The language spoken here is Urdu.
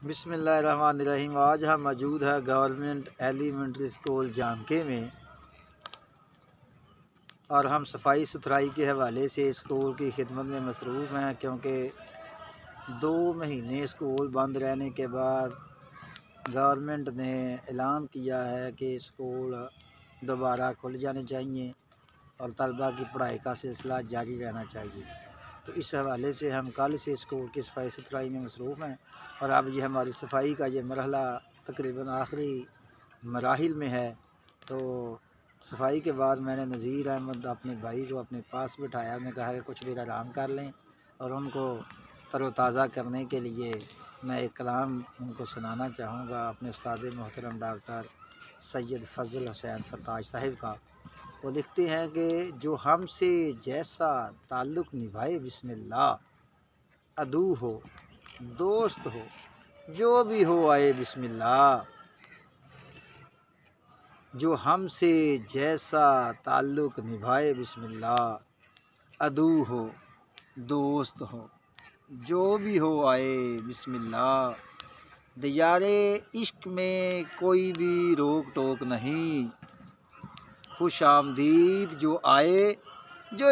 بسم اللہ الرحمن الرحیم۔ آج ہم موجود ہے گورنمنٹ ایلیمنٹری اسکول جامکے میں، اور ہم صفائی ستھرائی کے حوالے سے اسکول کی خدمت میں مصروف ہیں، کیونکہ 2 مہینے اسکول بند رہنے کے بعد گورنمنٹ نے اعلان کیا ہے کہ اسکول دوبارہ کھل جانے چاہیے اور طلباء کی پڑھائی کا سلسلہ جاری رہنا چاہیے۔ تو اس حوالے سے ہم کل سے اسکول کی صفائی ستھرائی میں مصروف ہیں، اور اب یہ ہماری صفائی کا یہ مرحلہ تقریباً آخری مراحل میں ہے۔ تو صفائی کے بعد میں نے نذیر احمد اپنے بھائی کو اپنے پاس بٹھایا، میں کہا کہ کچھ دیر آرام کر لیں، اور ان کو تر و تازہ کرنے کے لیے میں ایک کلام ان کو سنانا چاہوں گا اپنے استاد محترم ڈاکٹر سید فضل حسین فرتاج صاحب کا۔ وہ لکھتے ہیں کہ جو ہم سے جیسا تعلق نبھائے بسم اللہ، عدو ہو دوست ہو جو بھی ہو آئے بسم اللہ، جو ہم سے جیسا تعلق نبھائے بسم اللہ، عدو ہو دوست ہو جو بھی ہو آئے بسم اللہ، دیار عشق میں کوئی بھی روک ٹوک نہیں، خوش آمدید جو آئے جو